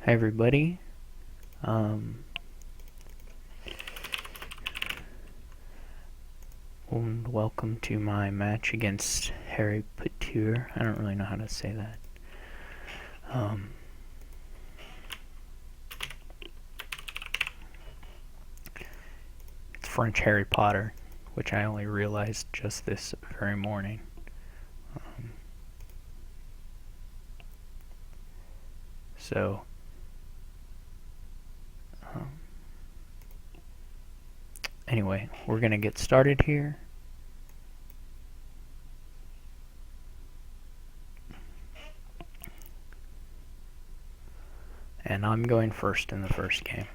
Hi everybody. And welcome to my match against HarryPeteur. I don't really know how to say that. It's French Harry Potter, which I only realized just this very morning. Anyway, we're gonna get started here. And I'm going first in the first game.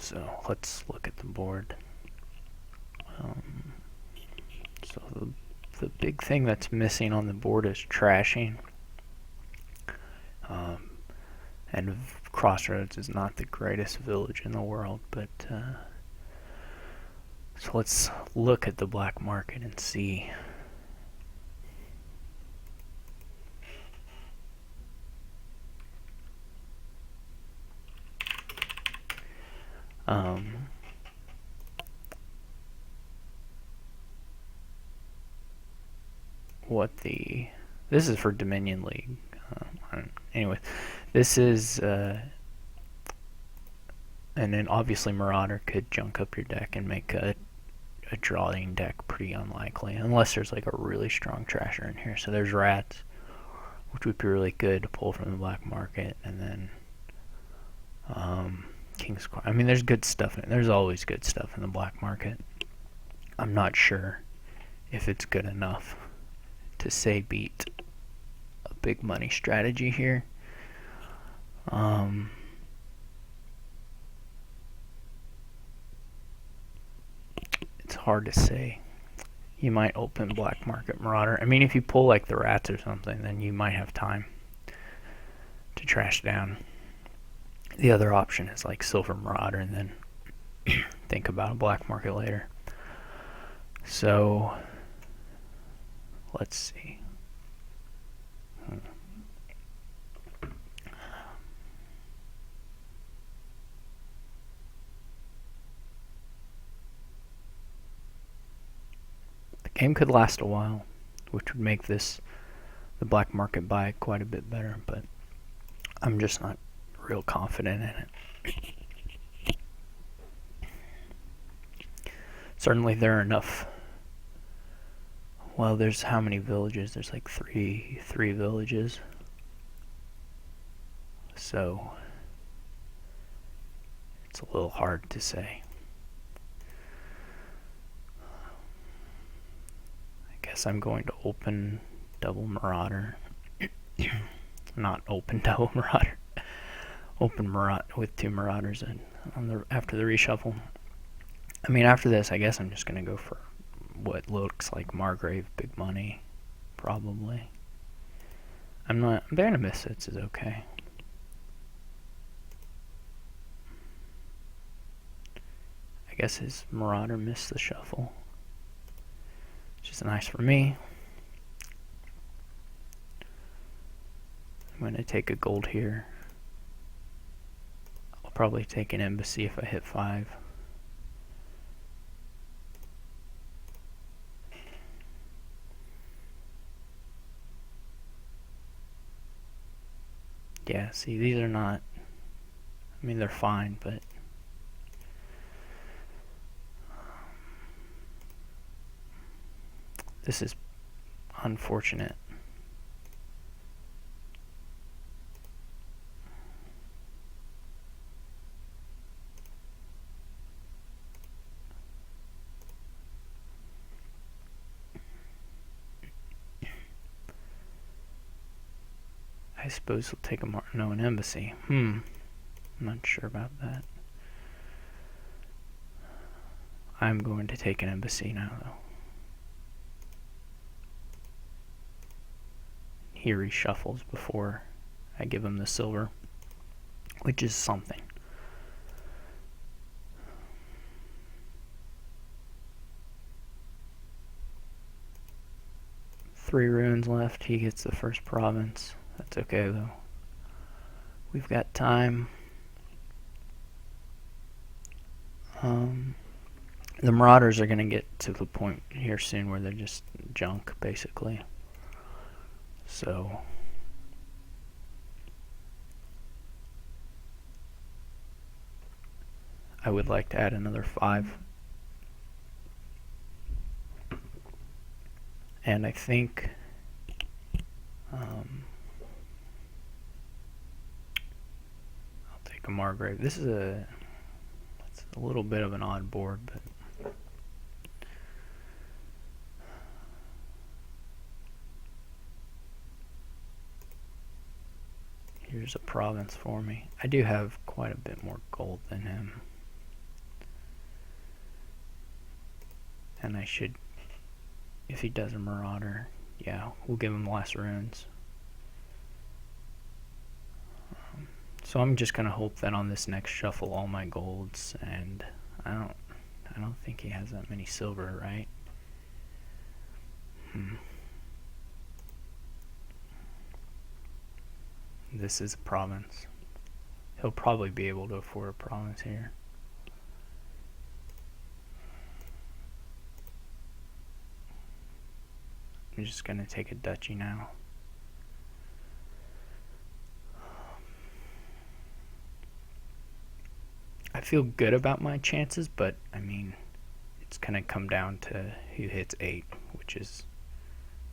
So let's look at the board. So the big thing that's missing on the board is trashing. And Crossroads is not the greatest village in the world, but so let's look at the black market and see. This is for Dominion League. Anyway, this is and then obviously Marauder could junk up your deck and make a drawing deck pretty unlikely, unless there's like a really strong trasher in here. So there's Rats, which would be really good to pull from the black market, and then King's Court. I mean, there's good stuff in it. There's always good stuff in the black market. I'm not sure if it's good enough to say beat a big money strategy here. It's hard to say. You might open black market Marauder. I mean, if you pull like the Rats or something, then you might have time to trash down. The other option is like Silver Marauder and then think about a black market later. So let's see. The game could last a while, which would make the black market buy quite a bit better, but I'm just not real confident in it. Certainly there are enough. Well, there's how many villages? There's like three villages. So it's a little hard to say. I guess I'm going to open double Marauder. Not open double Marauder. Open Marauder with two Marauders after the reshuffle. I mean, after this, I guess I'm just going to go for what looks like Margrave big money, probably. Band of Misfits is okay. I guess his Marauder missed the shuffle, which is nice for me. I'm going to take a gold here. I'll probably take an embassy if I hit 5. Yeah, see, these are not, I mean, they're fine, but this is unfortunate. I suppose we'll take an embassy. I'm not sure about that. I'm going to take an embassy now, though. He reshuffles before I give him the silver, which is something. Three runes left. He gets the first province. That's okay, though. We've got time. The Marauders are going to get to the point here soon where they're just junk, basically. So I would like to add another 5. And I think I'll take a Margrave. This is it's a little bit of an odd board, but here's a province for me. I do have quite a bit more gold than him. And I should, if he does a Marauder, yeah, we'll give him less runes. So I'm just gonna hope that on this next shuffle all my golds, and I don't think he has that many silver, right? This is a province. He'll probably be able to afford a province here. I'm just gonna take a duchy now. I feel good about my chances, but I mean, it's gonna come down to who hits 8, which is,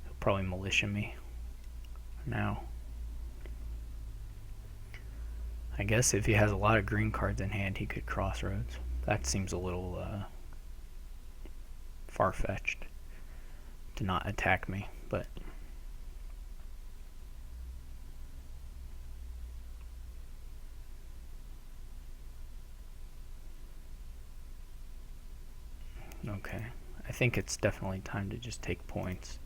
he'll probably militia me now. I guess if he has a lot of green cards in hand, he could crossroads. That seems a little far-fetched to not attack me, but okay. I think it's definitely time to just take points.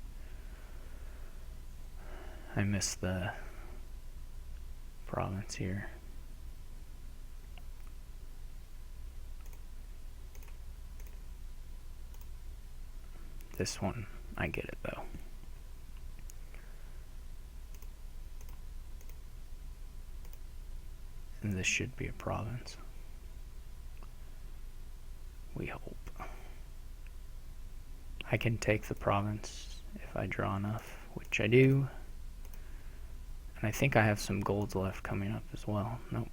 I missed the province here. This one, I get it though. And this should be a province. We hope. I can take the province if I draw enough, which I do. And I think I have some golds left coming up as well. Nope.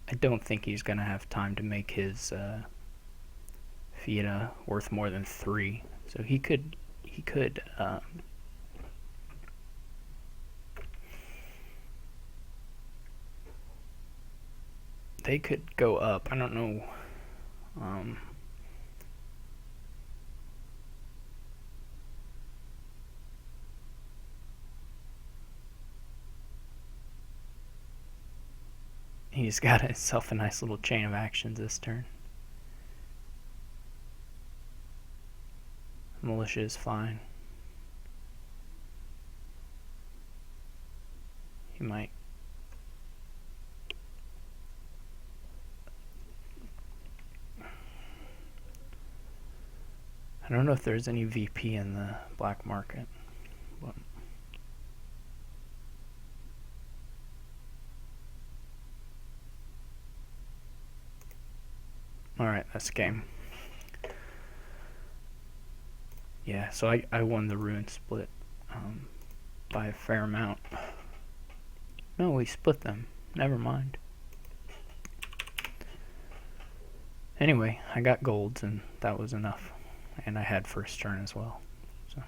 I don't think he's going to have time to make his Fiat worth more than 3. So he could they could go up. I don't know. He's got himself a nice little chain of actions this turn. Militia is fine. He might. I don't know if there's any VP in the black market. But alright, that's game. Yeah, so I won the ruin split by a fair amount. No, we split them. Never mind. Anyway, I got golds and that was enough. And I had first turn as well. So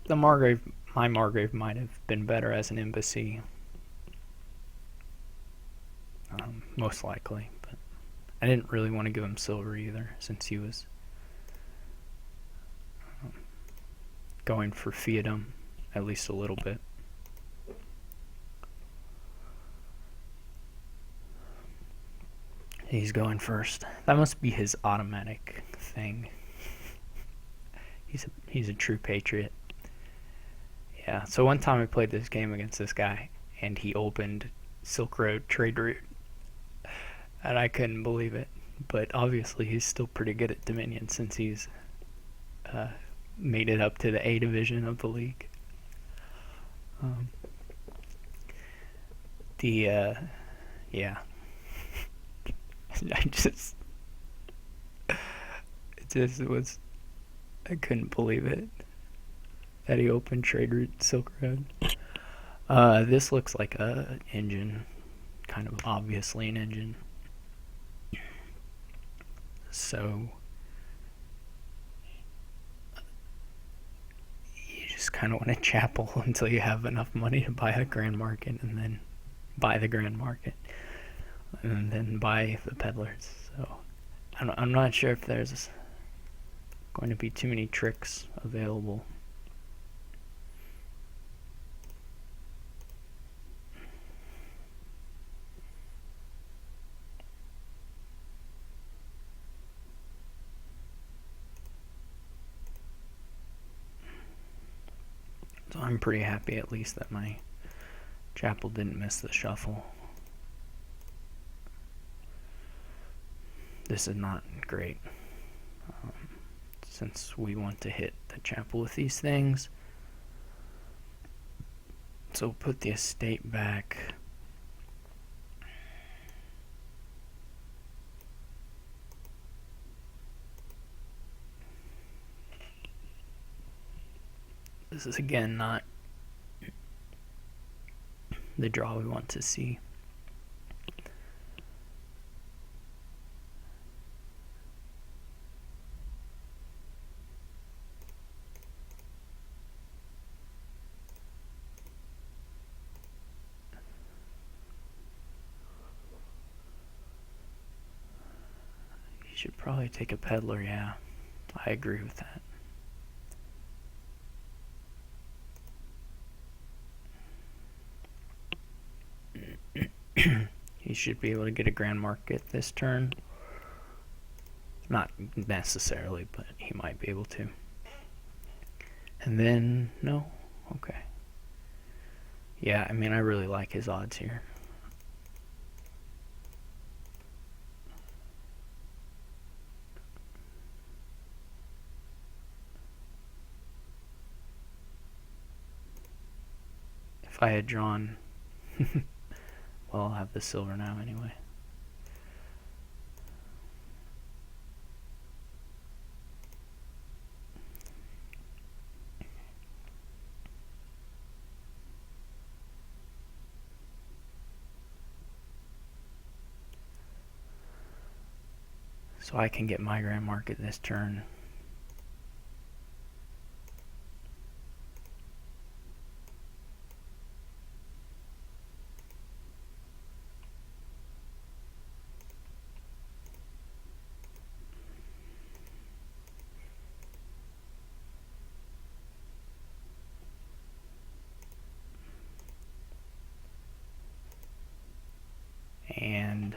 my Margrave might have been better as an embassy, most likely, but I didn't really want to give him silver either, since he was going for fiatdom, at least a little bit. He's going first. That must be his automatic thing. He's a true patriot. Yeah, so one time I played this game against this guy, and he opened Silk Road trade route, and I couldn't believe it. But obviously he's still pretty good at Dominion since he's made it up to the A division of the league. Yeah. I couldn't believe it that he opened trade route Silk Road. This looks like a engine, kind of obviously an engine. So you just kind of want to chapel until you have enough money to buy a grand market, and then buy the grand market, and then buy the peddlers. So I'm not sure if there's going to be too many tricks available. So I'm pretty happy at least that my chapel didn't miss the shuffle. This is not great, since we want to hit the chapel with these things. So put the estate back. This is again not the draw we want to see. You should probably take a peddler, yeah. I agree with that. He should be able to get a grand market this turn. Not necessarily, but he might be able to. And then, no? Okay. Yeah, I mean, I really like his odds here. If I had drawn... well, I'll have the silver now anyway. So I can get my grand market this turn. And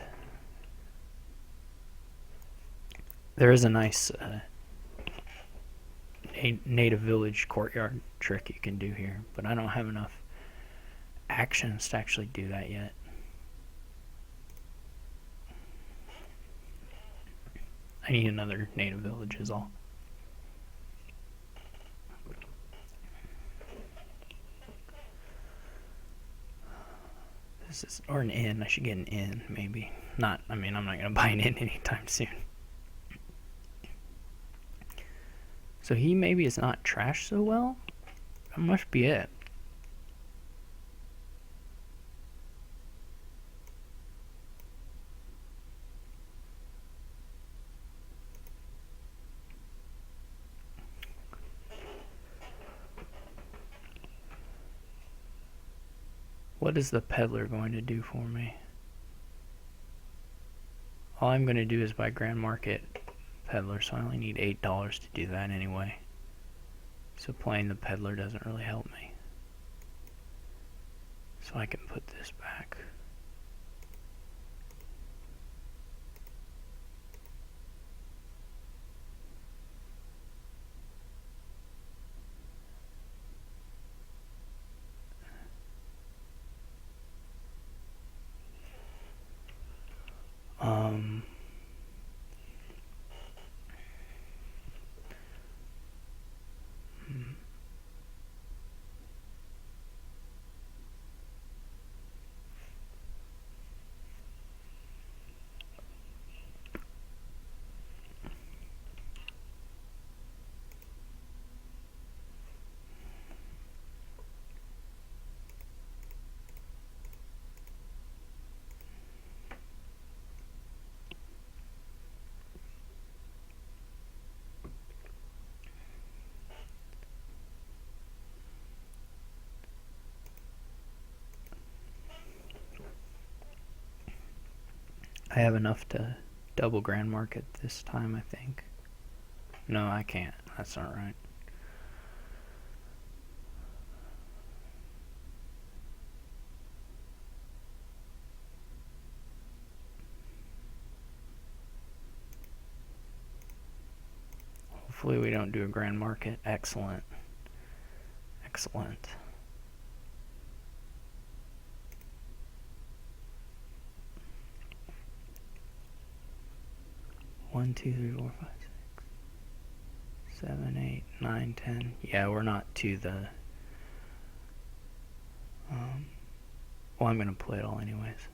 there is a nice native village courtyard trick you can do here, but I don't have enough actions to actually do that yet. I need another native village is all. This is, or an inn. I should get an inn, maybe. Not, I mean, I'm not going to buy an inn anytime soon. So he maybe is not trashed so well? That must be it. What is the peddler going to do for me? All I'm going to do is buy grand market peddler, so I only need $8 to do that anyway. So playing the peddler doesn't really help me. So I can put this back. I have enough to double grand market this time, I think. No, I can't. That's not right. Hopefully we don't do a grand market. Excellent. Excellent. One, two, three, four, five, 6, 7, 8, 9, 10. Yeah, we're not to the... well, I'm going to play it all anyways.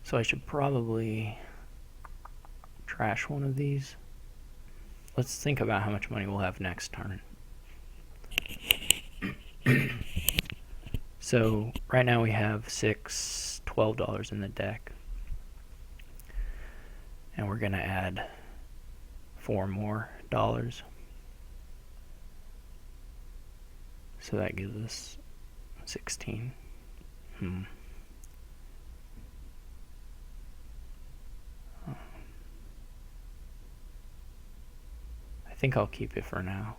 So I should probably trash one of these. Let's think about how much money we'll have next turn. So right now we have $12 in the deck. And we're going to add $4 more. So that gives us 16. I think I'll keep it for now.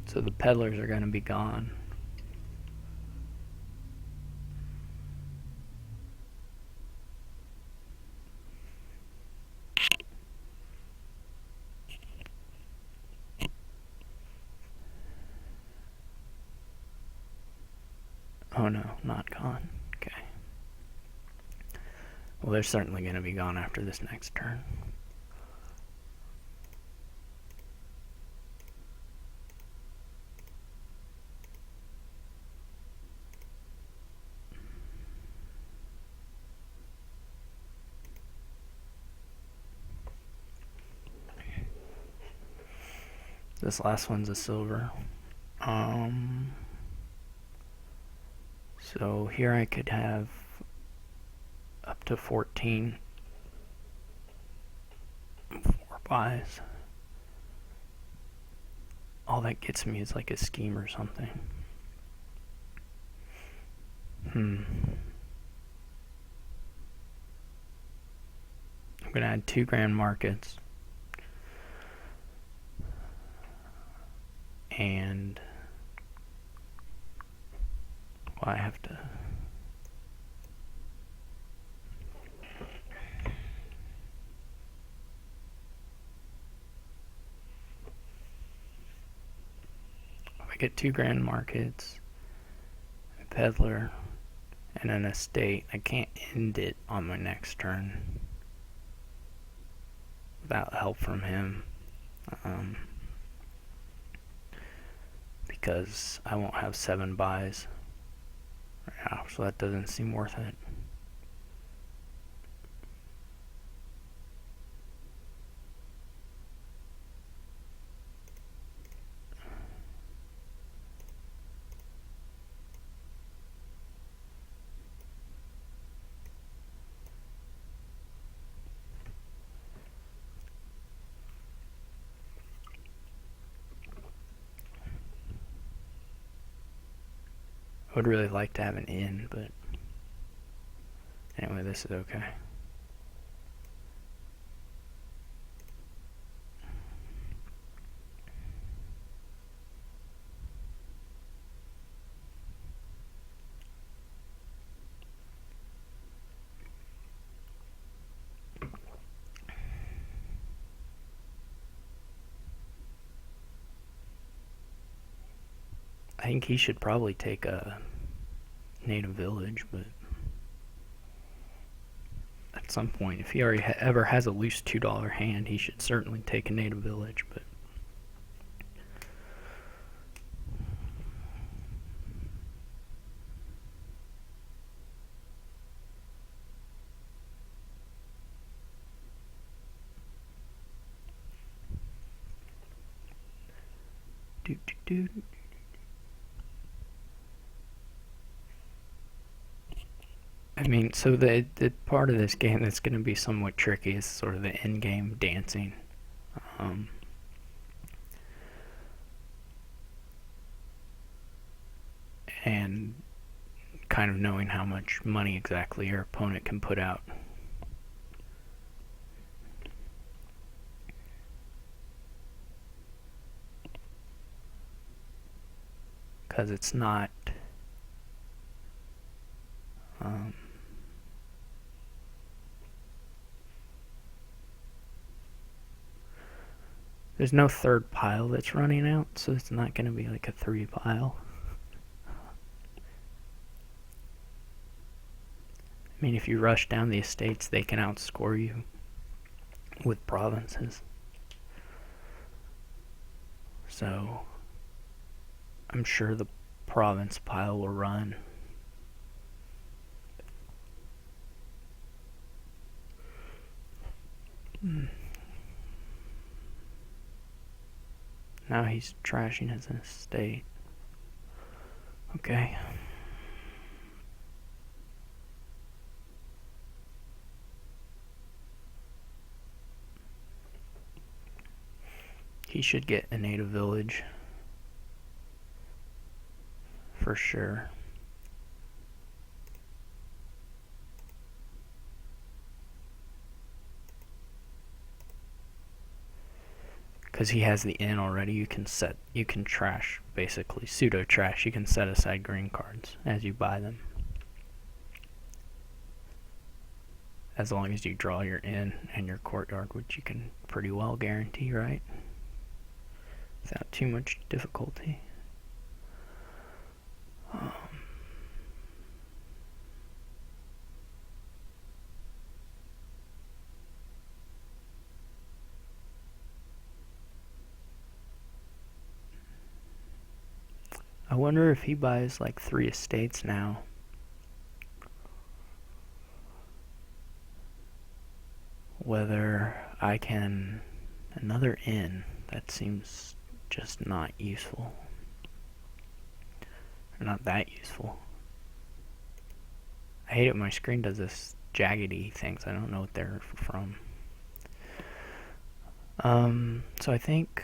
So the peddlers are going to be gone. Oh no, not gone. Okay. Well, they're certainly going to be gone after this next turn. This last one's a silver. So here I could have up to 14 4 buys. All that gets me is like a scheme or something. I'm gonna add 2 grand markets. And well, I have to if I get 2 grand markets, a peddler, and an estate, I can't end it on my next turn without help from him. because I won't have 7 buys right now, so that doesn't seem worth it. I would really like to have an in, but anyway, this is okay. I think he should probably take a native village, but at some point, if he already ever has a loose $2 hand, he should certainly take a native village, but I mean, so the part of this game that's going to be somewhat tricky is sort of the in-game dancing. And kind of knowing how much money exactly your opponent can put out. Because it's not... there's no third pile that's running out, so it's not going to be like a 3 pile. I mean, if you rush down the estates, they can outscore you with provinces. So, I'm sure the province pile will run. Now he's trashing his estate. Okay. He should get a native village. For sure. Because he has the inn already, you can trash, basically, pseudo trash. You can set aside green cards as you buy them. As long as you draw your inn and your courtyard, which you can pretty well guarantee, right? Without too much difficulty. I wonder if he buys like 3 estates now. Whether I can... another inn. That seems just not useful. Or not that useful. I hate it when my screen does this jaggedy things. I don't know what they're from. So I think...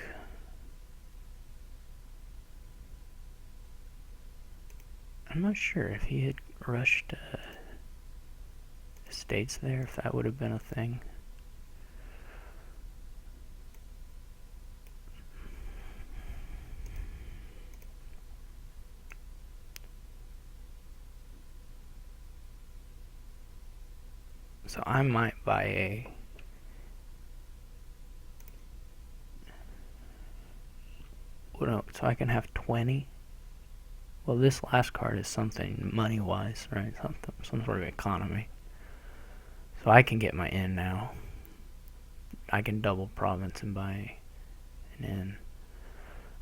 I'm not sure if he had rushed estates there, if that would have been a thing. So I might buy a... so I can have 20. Well, this last card is something money-wise, right? Some sort of economy. So I can get my inn now. I can double province and buy an inn.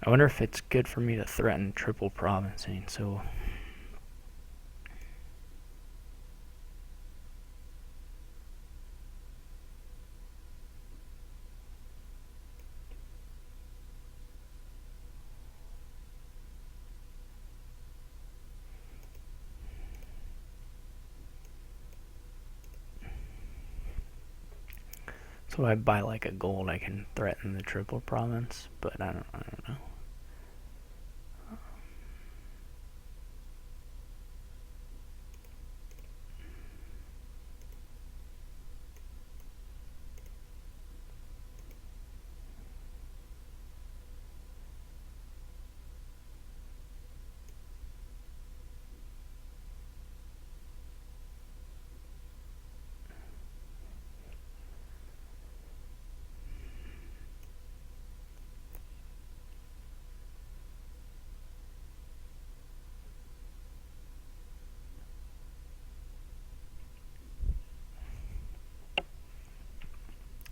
I wonder if it's good for me to threaten triple provincing, so... So if I buy like a gold, I can threaten the triple province, but I don't know.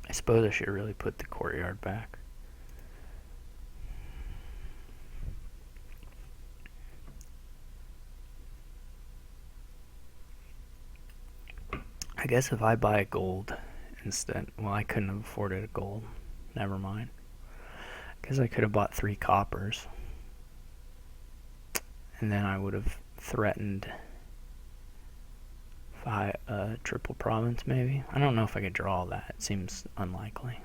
I suppose I should really put the courtyard back. I guess if I buy gold instead, well, I couldn't have afforded a gold. Never mind. I guess I could have bought 3 coppers. And then I would have threatened triple province, maybe. I don't know if I could draw that. It seems unlikely.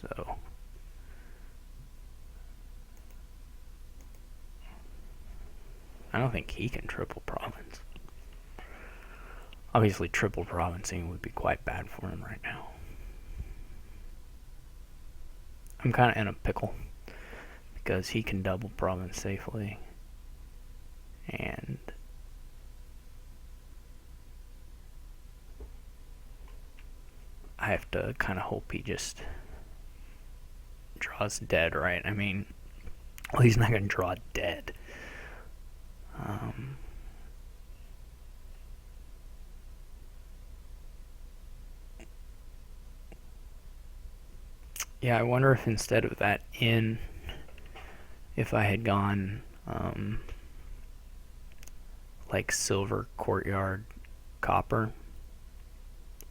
So... I don't think he can triple province. Obviously, triple provincing would be quite bad for him right now. I'm kind of in a pickle because he can double province safely, and I have to kind of hope he just draws dead, right? I mean, well, he's not going to draw dead. Yeah, I wonder if instead of that inn, if I had gone like silver, courtyard, copper,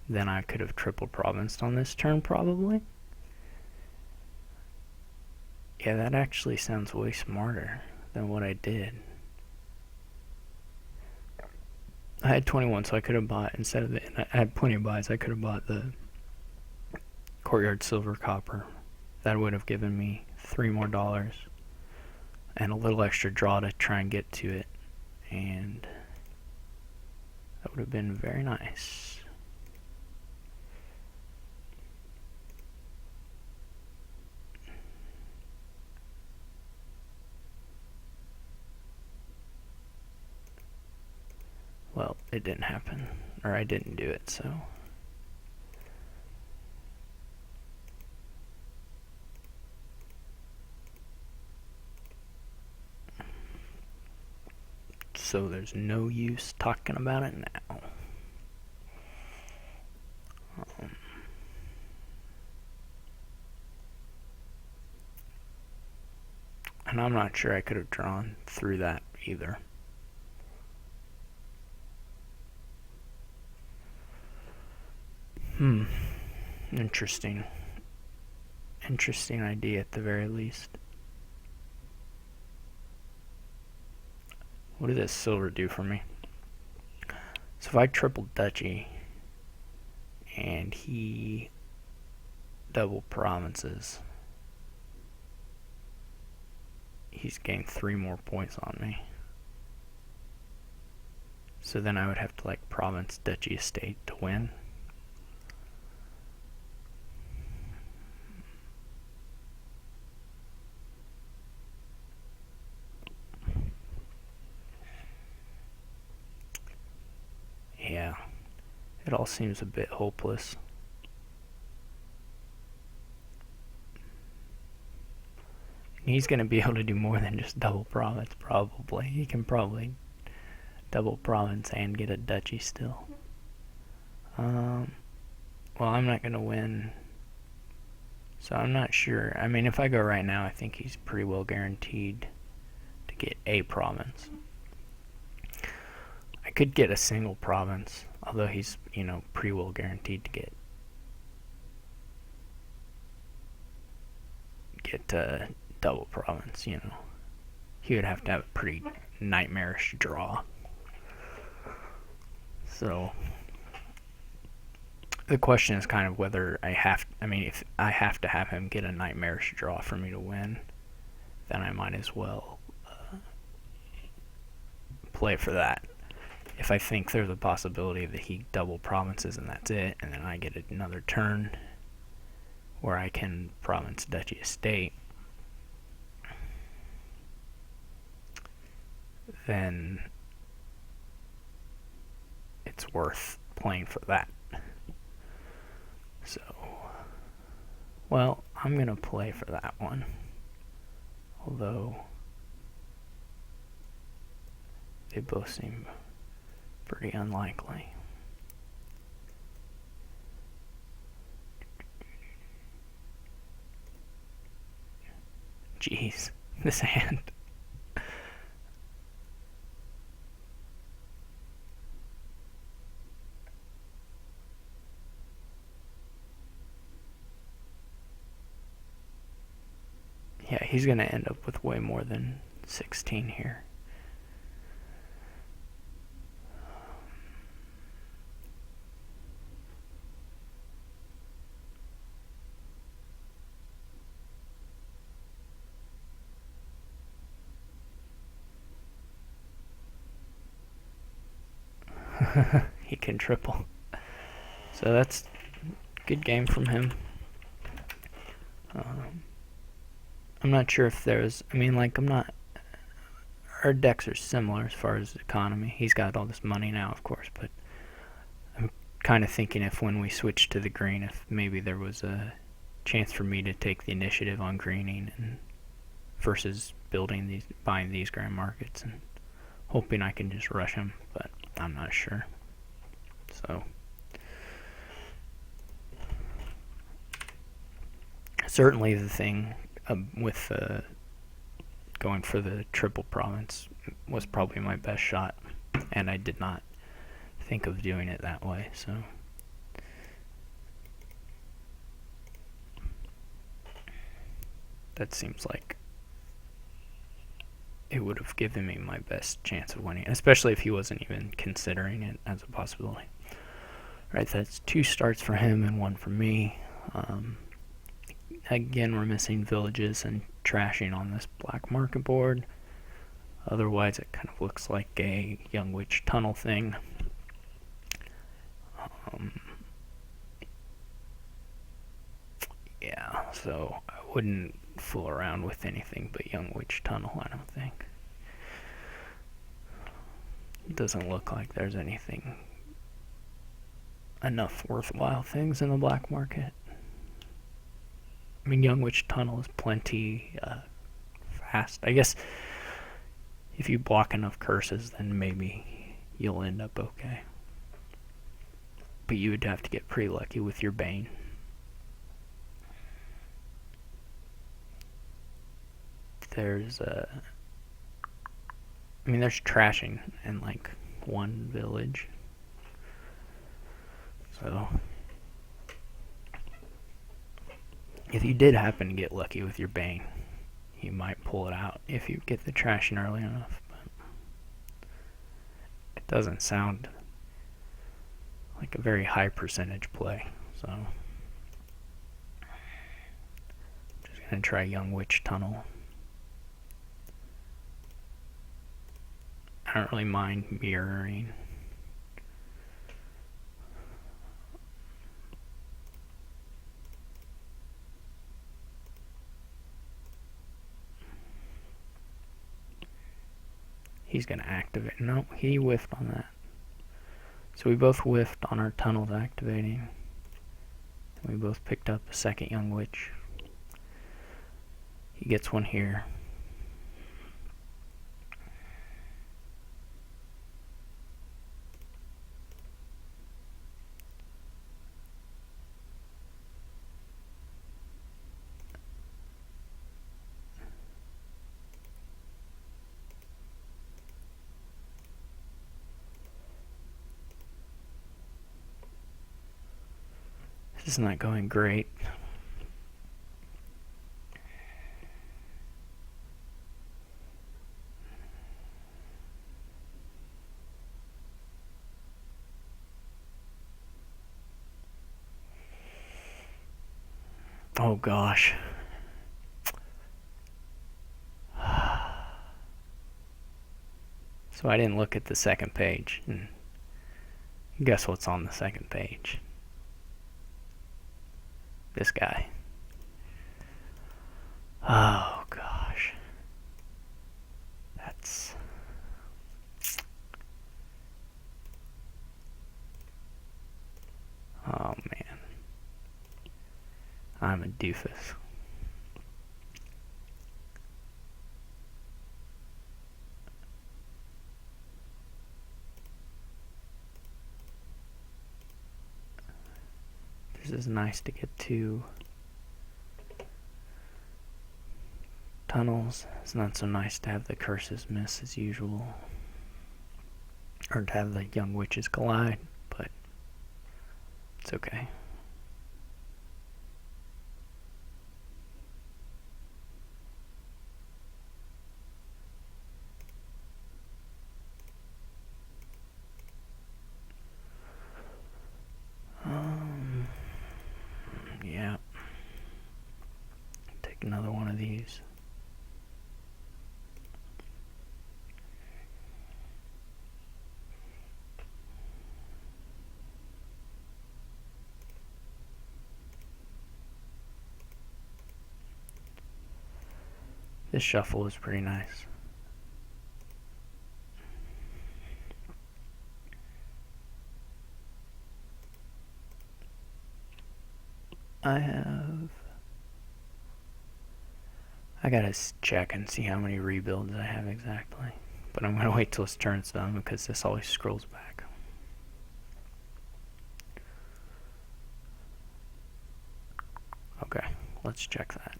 then I could have triple provinced on this turn probably. Yeah, that actually sounds way smarter than what I did. I had 21, so I could have bought, instead of I had plenty of buys, I could have bought the courtyard silver copper. That would have given me $3 more and a little extra draw to try and get to it, and that would have been very nice. Well, it didn't happen, or I didn't do it, so... So there's no use talking about it now. And I'm not sure I could have drawn through that either. Interesting. Interesting idea at the very least. What did this silver do for me? So if I triple duchy and he double provinces, he's gained 3 more points on me. So then I would have to like province duchy estate to win. Yeah, it all seems a bit hopeless. He's going to be able to do more than just double province, probably. He can probably double province and get a duchy still. Well, I'm not going to win So I'm not sure. I mean, if I go right now, I think he's pretty well guaranteed to get a province. I could get a single province, although he's, pretty well guaranteed to get double province, He would have to have a pretty nightmarish draw. So the question is kind of whether if I have to have him get a nightmarish draw for me to win, then I might as well play for that. If I think there's a possibility that he double provinces and that's it, and then I get another turn where I can province duchy estate, then it's worth playing for that. So, well, I'm going to play for that one. Although, they both seem pretty unlikely. Jeez, this hand. Yeah, he's going to end up with way more than 16 here. He can triple. So that's a good game from him. I'm not sure if there's... Our decks are similar as far as economy. He's got all this money now, of course, but I'm kind of thinking if when we switch to the green, if maybe there was a chance for me to take the initiative on greening and versus buying these grand markets and hoping I can just rush him, but I'm not sure. So certainly the thing with going for the triple province was probably my best shot, and I did not think of doing it that way, so that seems like it would have given me my best chance of winning, especially if he wasn't even considering it as a possibility. Right, that's 2 starts for him and 1 for me. Again, we're missing villages and trashing on this black market board. Otherwise, it kind of looks like a Young Witch Tunnel thing. Yeah, so I wouldn't fool around with anything but Young Witch Tunnel, I don't think. It doesn't look like there's enough worthwhile things in the black market. Young Witch Tunnel is plenty fast. I guess if you block enough curses, then maybe you'll end up okay. But you would have to get pretty lucky with your Bane. There's there's trashing in like 1 village. So if you did happen to get lucky with your Bane, you might pull it out if you get the trashing early enough. But it doesn't sound like a very high percentage play. So I'm just going to try Young Witch Tunnel. I don't really mind mirroring. He's going to activate. No, he whiffed on that. So we both whiffed on our tunnels activating. We both picked up a second Young Witch. He gets one here. This is not going great. Oh gosh. So I didn't look at the second page. And guess what's on the second page? This guy. Oh gosh. That's... Oh man. I'm a doofus. This is nice to get to. Tunnels. It's not so nice to have the curses miss as usual. Or to have the young witches collide, but it's okay. Yeah. Take another one of these. This shuffle is pretty nice. I gotta check and see how many rebuilds I have exactly. But I'm gonna wait till his turn's done because this always scrolls back. Okay, let's check that.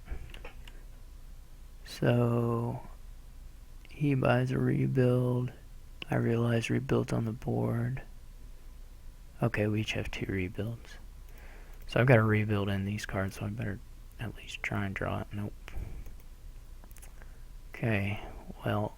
So he buys a rebuild. I realize rebuilds on the board. Okay, we each have 2 rebuilds. So I've got a rebuild in these cards, so I better at least try and draw it. Nope. Okay, well.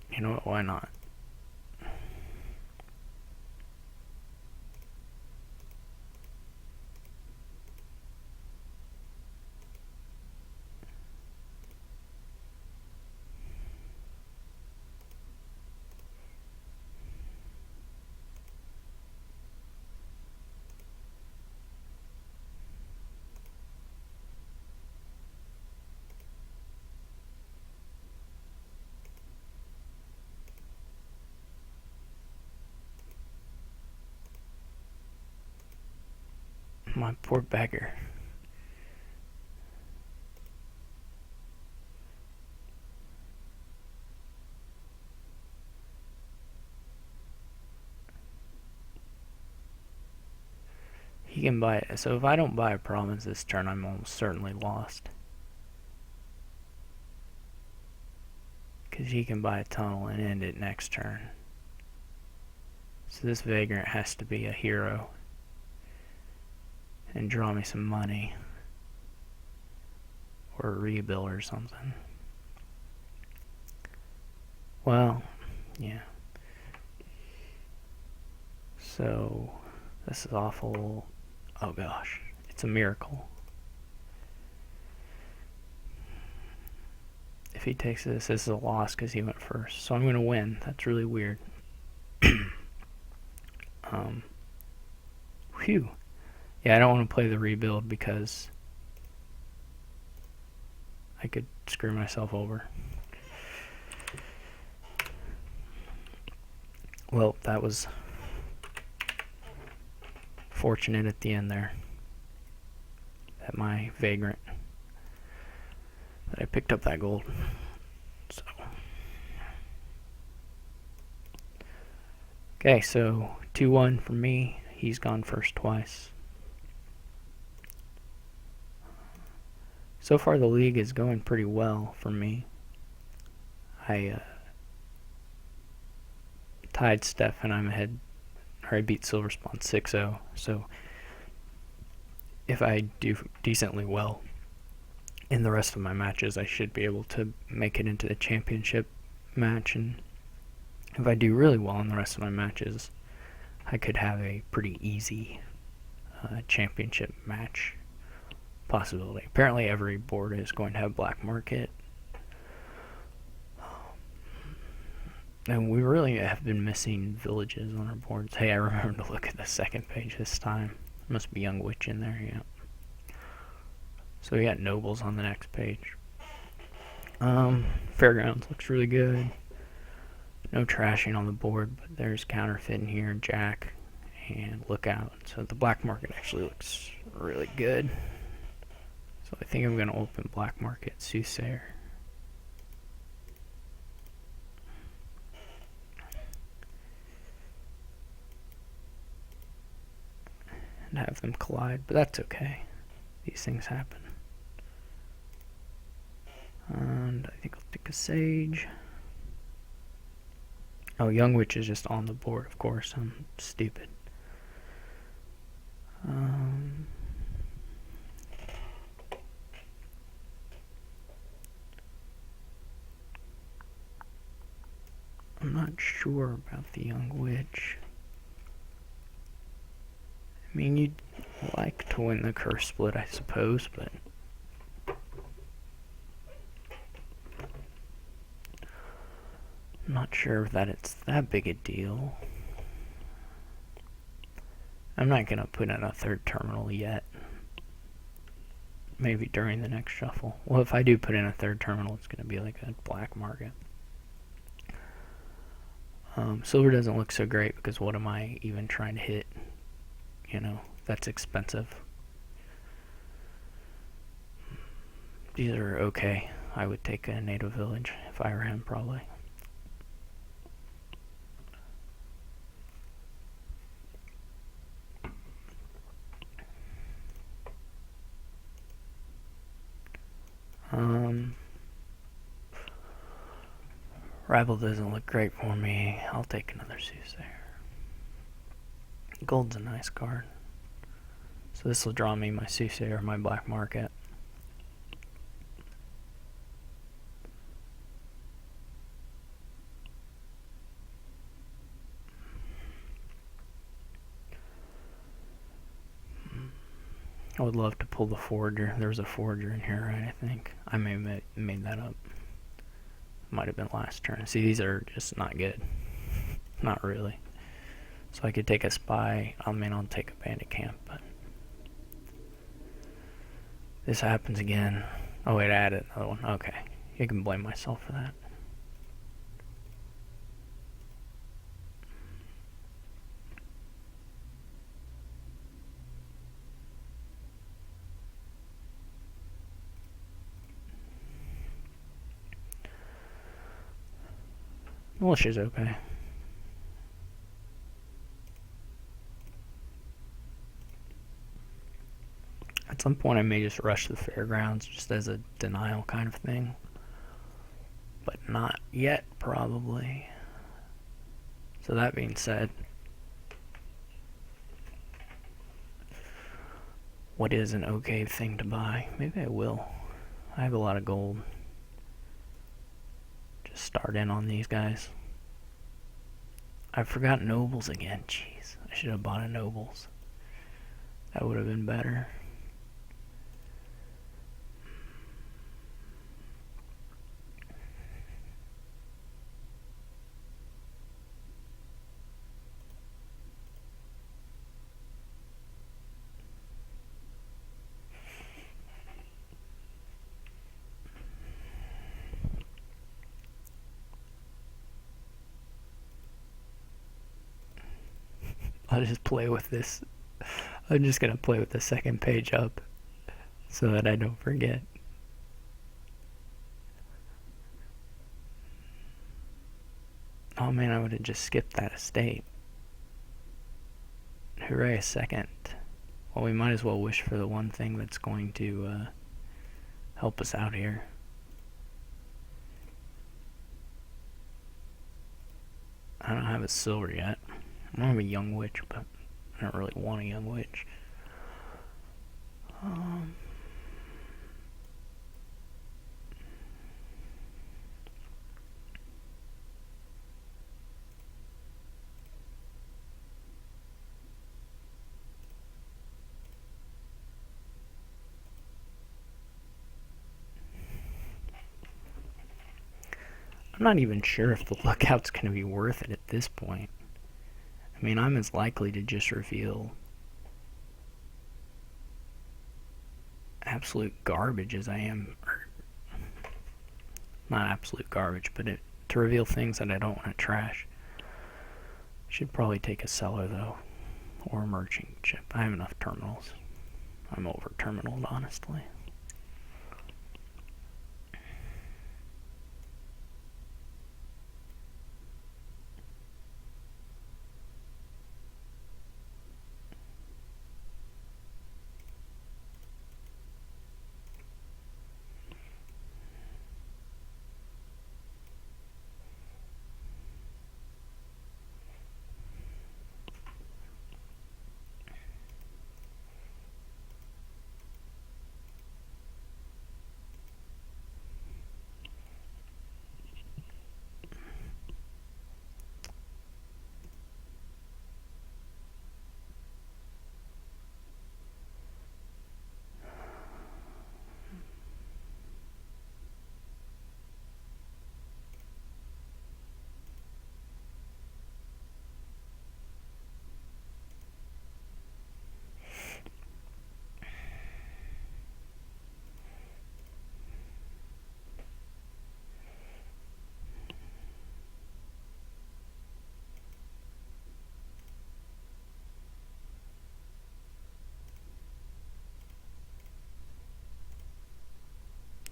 You know what, why not? My poor beggar. He can buy it. So if I don't buy a province this turn, I'm almost certainly lost. Because he can buy a tunnel and end it next turn. So this vagrant has to be a hero and draw me some money or a rebuild or something. Well, yeah. So this is awful. Oh gosh, it's a miracle. If he takes this is a loss because he went first. So I'm going to win. That's really weird. Whew. Yeah, I don't want to play the rebuild because I could screw myself over. Well, that was fortunate at the end there. That my vagrant, that I picked up that gold. So Okay, so 2-1 for me. He's gone first twice. So far the league is going pretty well for me. I tied Steph and I'm ahead, or I beat Silver Spawn 6-0. So if I do decently well in the rest of my matches, I should be able to make it into the championship match. And if I do really well in the rest of my matches, I could have a pretty easy championship match possibility. Apparently every board is going to have black market. And we really have been missing villages on our boards. Hey, I remember to look at the second page this time. Must be Young Witch in there, yeah. So we got nobles on the next page. Fairgrounds looks really good. No trashing on the board, but there's counterfeit in here, jack, and lookout. So the black market actually looks really good. So I think I'm going to open black market Soothsayer. And have them collide, but that's okay. These things happen. And I think I'll take a Sage. Oh, Young Witch is just on the board, of course. I'm stupid. I'm not sure about the Young Witch. I mean, you'd like to win the curse split, I suppose, but I'm not sure that it's that big a deal. I'm not going to put in a third terminal yet. Maybe during the next shuffle. Well, if I do put in a third terminal, it's going to be like a black market. Silver doesn't look so great because what am I even trying to hit? You know, that's expensive. These are okay. I would take a native village if I were him, probably. Rival doesn't look great for me. I'll take another Soothsayer. Gold's a nice card. So this will draw me my Soothsayer or my black market. I would love to pull the Forger. There's a Forger in here, right? I think. I may have made that up. Might have been last turn. See, these are just not good. Not really. So I could take a Spy. I mean, I'll take a Bandit Camp, but this happens again. Oh wait, I added another one. Okay. You can blame myself for that. Militia's okay. At some point I may just rush the fairgrounds just as a denial kind of thing. But not yet, probably. So that being said, what is an okay thing to buy? Maybe I will. I have a lot of gold. Just start in on these guys. I forgot nobles again. Jeez, I should have bought a nobles. That would have been better. I'll just play with this. I'm just gonna play with the second page up so that I don't forget. Oh man, I would have just skipped that estate. Hooray, a second. Well, we might as well wish for the one thing that's going to help us out here. I don't have a silver yet. I don't have a young witch, but I don't really want a young witch. I'm not even sure if the lookout's going to be worth it at this point. I mean, I'm as likely to just reveal absolute garbage as I am, or not absolute garbage, but to reveal things that I don't want to trash. Should probably take a seller though, or a merchant ship. I have enough terminals. I'm over terminaled, honestly.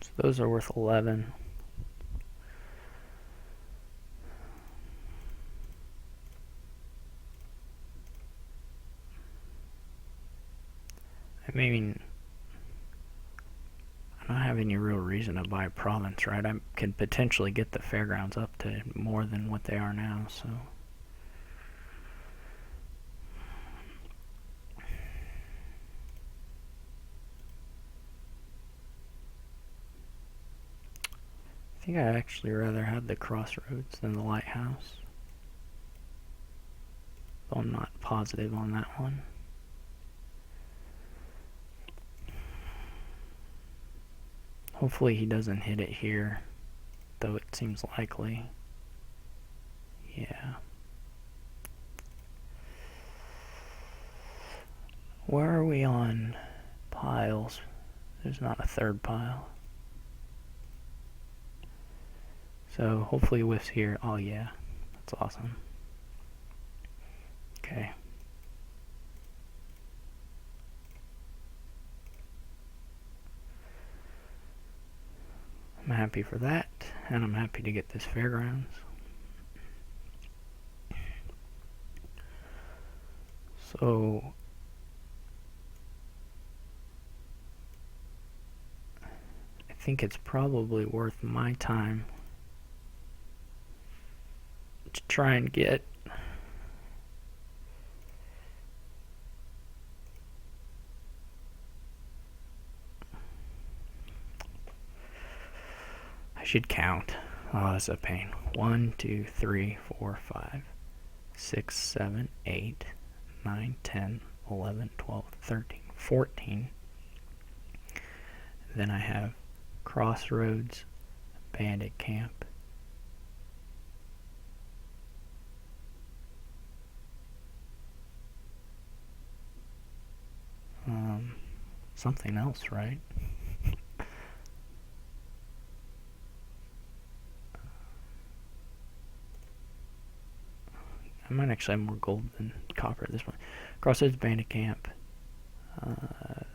So those are worth 11. I mean, I don't have any real reason to buy a province, right? I could potentially get the fairgrounds up to more than what they are now, so. I think I'd actually rather have the crossroads than the lighthouse. Though I'm not positive on that one. Hopefully he doesn't hit it here, though it seems likely. Yeah. Where are we on piles? There's not a third pile. So hopefully he whiffs here. Oh yeah, that's awesome. Okay. I'm happy for that, and I'm happy to get this fairgrounds. So I think it's probably worth my time to try and get I should count. Oh, that's a pain. 1, 2, 3, 4, 5, 6, 7, 8, 9, 10, 11, 12, 13, 14. Then I have Crossroads, Bandit Camp. Something else, right? I might actually have more gold than copper at this point. Crossroads, Bandit Camp. I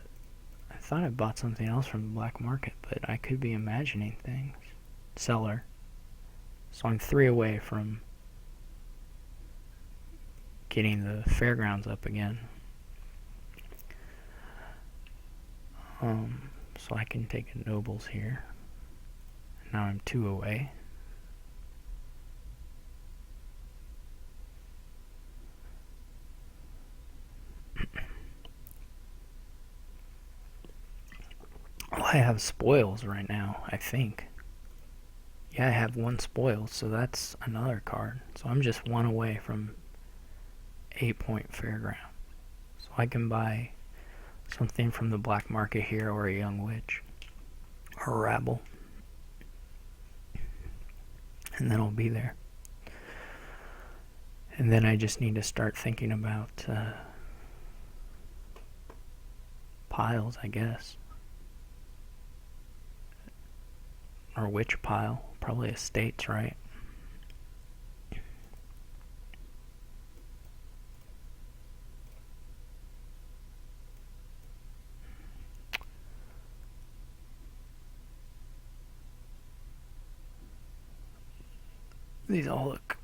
thought I bought something else from the black market, but I could be imagining things. Seller. So I'm 3 away from getting the fairgrounds up again. So I can take a nobles here. Now I'm 2 away. Well, I have spoils right now, I think. Yeah, I have 1 spoil, so that's another card. So I'm just 1 away from 8-point fairground. So I can buy something from the black market here, or a young witch, or a rabble. And then I'll be there. And then I just need to start thinking about piles, I guess. Or which pile? Probably estates, right? These all look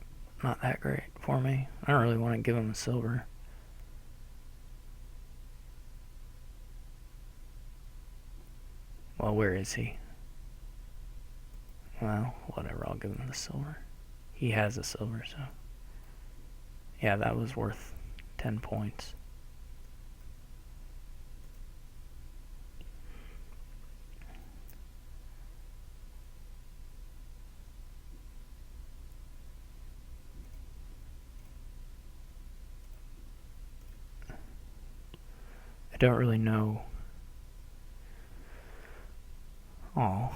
not that great for me. I don't really want to give them a silver. Well, where is he? Well, whatever, I'll give him the silver. He has a silver, so... Yeah, that was worth 10 points. I don't really know... Oh...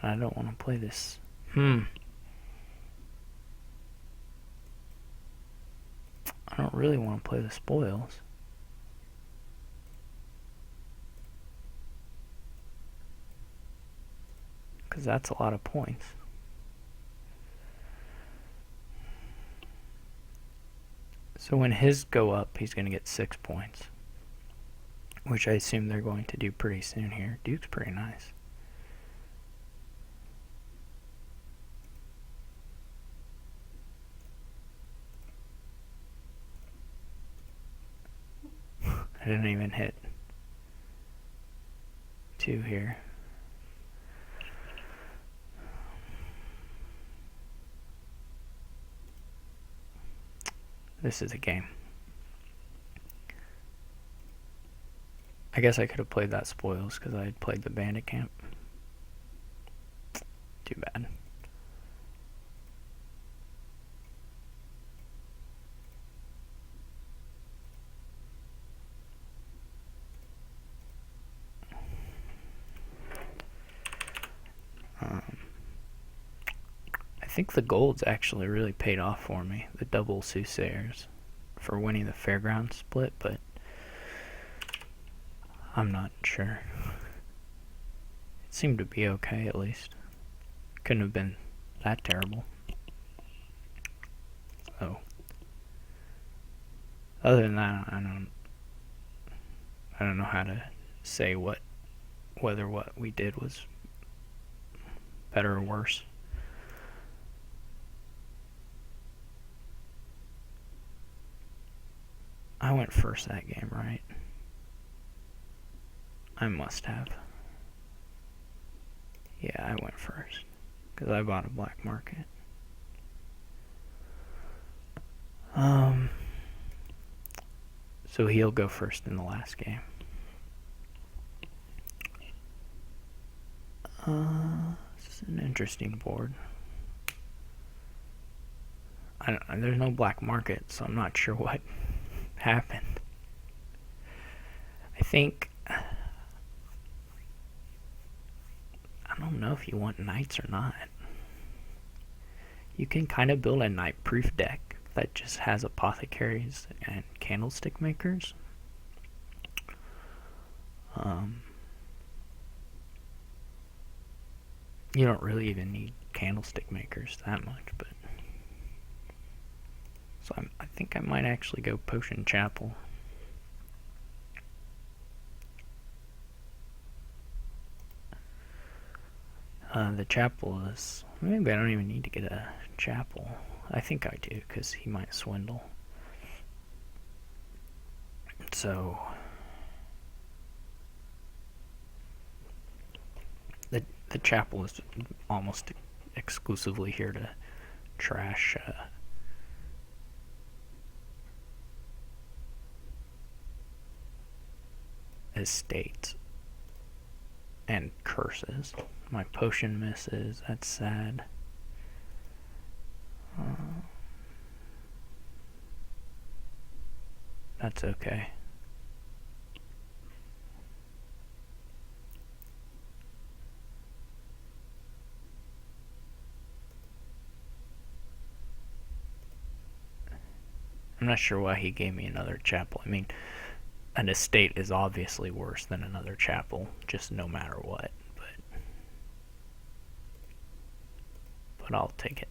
I don't want to play this. I don't really want to play the spoils. Because that's a lot of points. So when his go up, he's going to get 6 points. Which I assume they're going to do pretty soon here. Duke's pretty nice. I didn't even hit 2 here. This is a game. I guess I could have played that spoils because I had played the bandit camp. Too bad. I think the gold's actually really paid off for me, the double soothsayers, for winning the fairground split, but I'm not sure. It seemed to be okay, at least. Couldn't have been that terrible. So, other than that, I don't know how to say whether what we did was better or worse. I went first that game, right? I must have. Yeah, I went first. Because I bought a black market. So he'll go first in the last game. This is an interesting board. There's no black market, so I'm not sure what happened. I think... I don't know if you want knights or not. You can kind of build a knight-proof deck that just has apothecaries and candlestick makers. You don't really even need candlestick makers that much, but... So I think I might actually go Potion Chapel. The chapel is... Maybe I don't even need to get a chapel. I think I do, because he might swindle. So the chapel is almost exclusively here to trash estates and curses. My potion misses. That's sad. That's okay. I'm not sure why he gave me another chapel. I mean, an estate is obviously worse than another chapel, just no matter what. But I'll take it.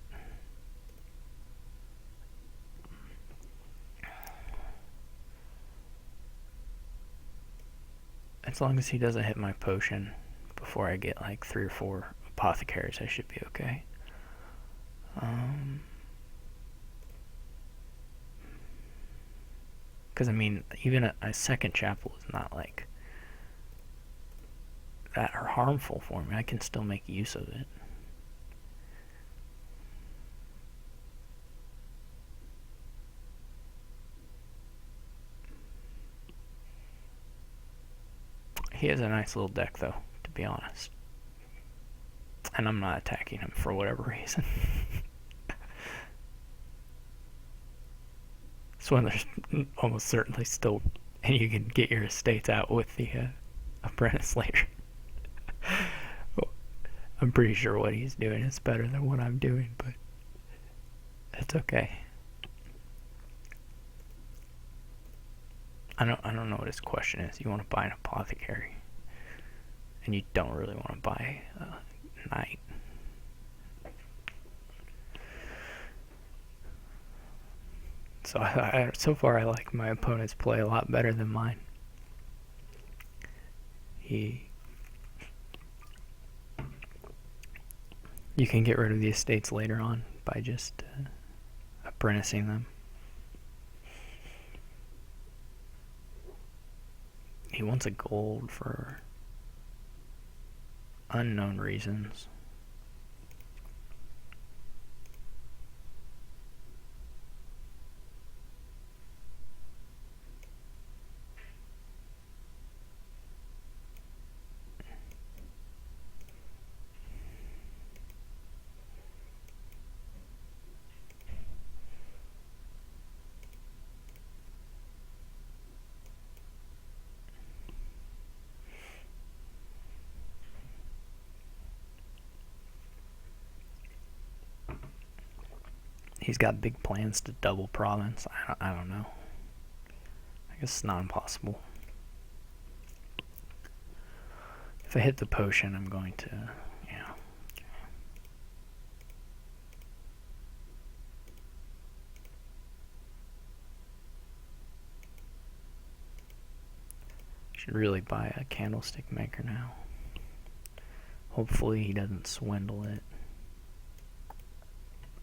As long as he doesn't hit my potion before I get like 3 or 4 apothecaries, I should be okay. Because I mean, even a second chapel is not like that or harmful for me. I can still make use of it. He has a nice little deck, though, to be honest. And I'm not attacking him for whatever reason. Swindler's almost certainly still... And you can get your estates out with the apprentice later. I'm pretty sure what he's doing is better than what I'm doing, but... It's okay. I don't know what his question is. You want to buy an apothecary, and you don't really want to buy a knight. So so far I like my opponent's play a lot better than mine. You can get rid of the estates later on by just apprenticing them. He wants a gold for unknown reasons. He's got big plans to double province. I don't know. I guess it's not impossible. If I hit the potion, I'm going to, should really buy a candlestick maker now. Hopefully he doesn't swindle it.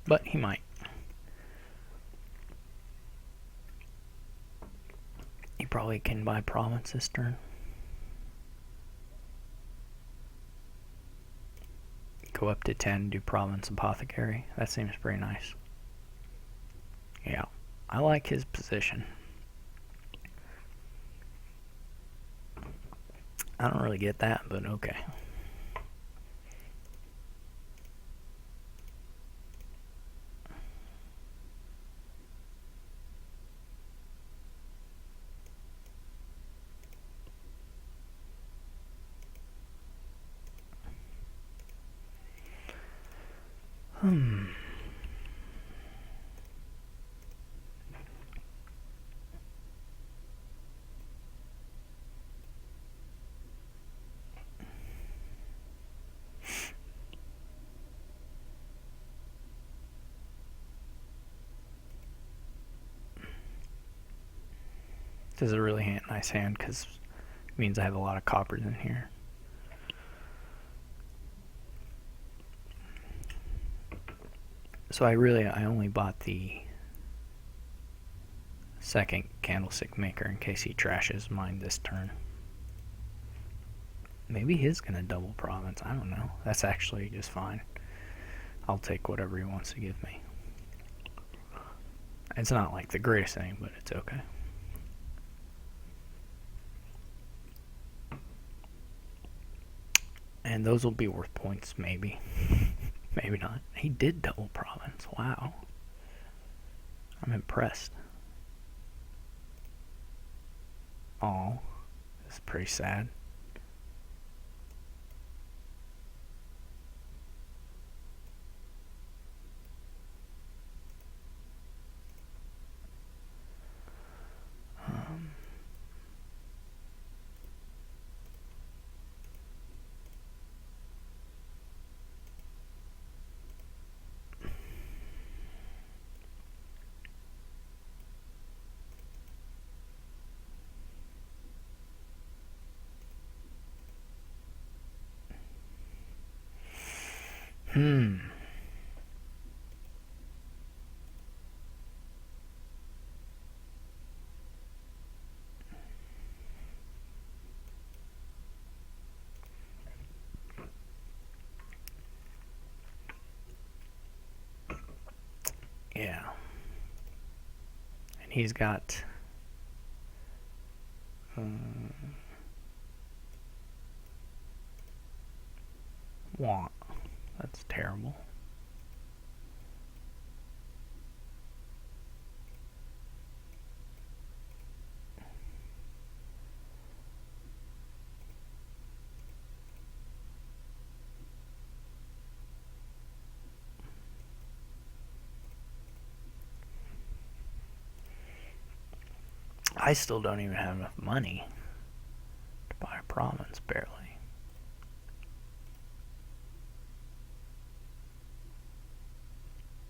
But he might. He probably can buy province this turn. Go up to 10, do province apothecary. That seems pretty nice. Yeah, I like his position. I don't really get that, but okay. This is a really nice hand because it means I have a lot of coppers in here. So I only bought the second candlestick maker in case he trashes mine this turn. Maybe he's going to double province. I don't know. That's actually just fine. I'll take whatever he wants to give me. It's not like the greatest thing, but it's okay. And those will be worth points, maybe. Maybe not. He did double province. Wow. I'm impressed. Oh, that's pretty sad. Yeah. And he's got... want. That's terrible. I still don't even have enough money to buy a province, barely.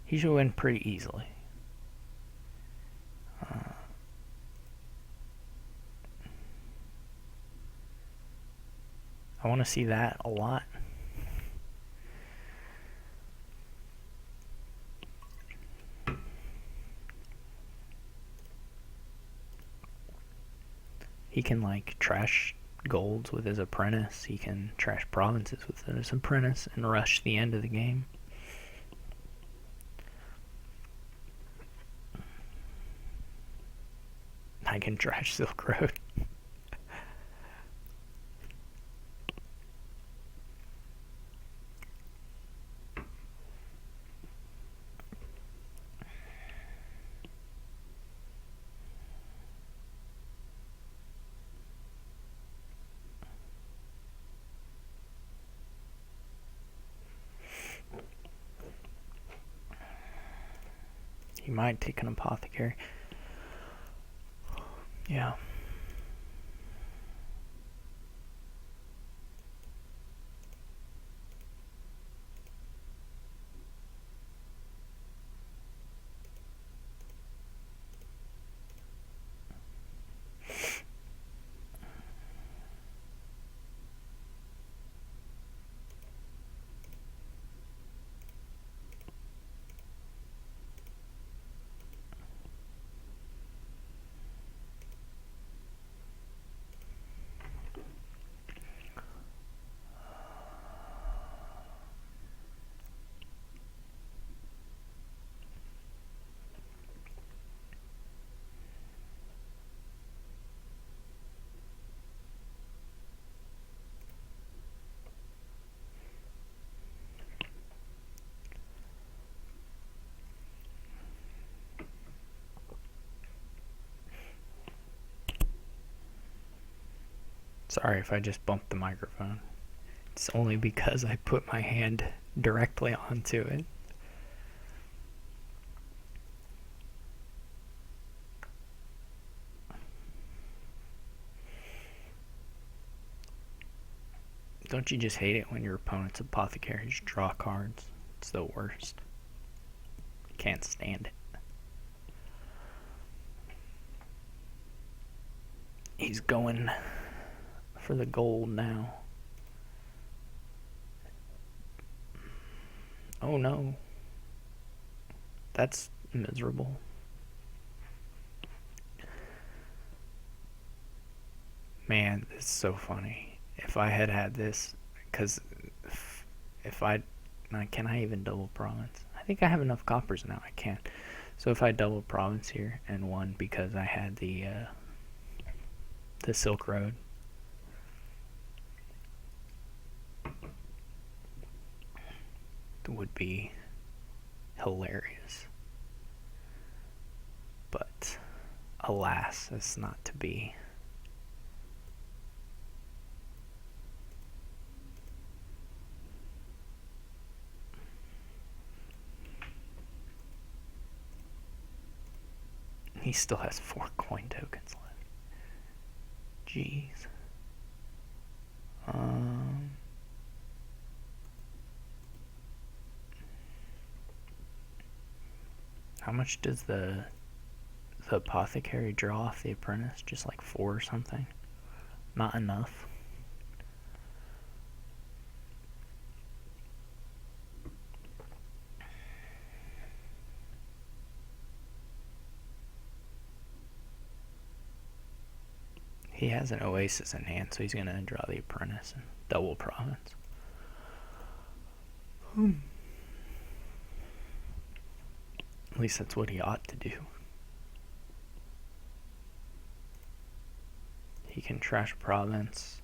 He should win pretty easily. I want to see that a lot. He can, like, trash golds with his apprentice. He can trash provinces with his apprentice and rush the end of the game. I can trash Silk Road. He might take an apothecary. Yeah. Sorry if I just bumped the microphone. It's only because I put my hand directly onto it. Don't you just hate it when your opponent's apothecaries draw cards? It's the worst. Can't stand it. He's going for the gold now. Oh no. That's miserable. Man, it's so funny. If I had had this, because if can I even double province? I think I have enough coppers now. I can. So if I double province here and won because I had the Silk Road, it would be hilarious. But alas, it's not to be. He still has 4 coin tokens left. Jeez. How much does the apothecary draw off the apprentice? Just like 4 or something? Not enough. He has an Oasis in hand, so he's going to draw the apprentice and double province. At least that's what he ought to do. He can trash province.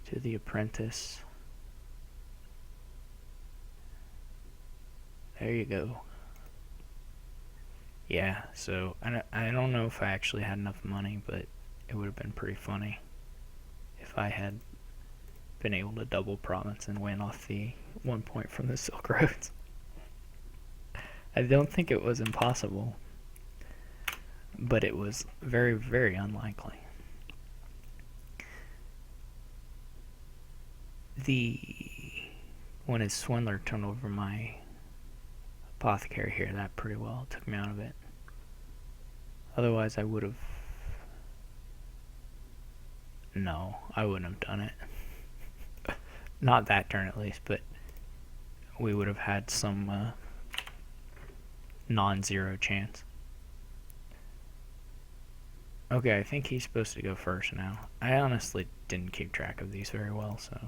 To the apprentice. There you go. Yeah, so I don't know if I actually had enough money, but it would have been pretty funny if I had been able to double province and win off the 1 point from the Silk Roads. I don't think it was impossible, but it was very, very unlikely. When his Swindler turned over my apothecary here, that pretty well took me out of it. Otherwise, I would have... No, I wouldn't have done it. Not that turn at least, but we would have had some non-zero chance. Okay, I think he's supposed to go first now. I honestly didn't keep track of these very well, so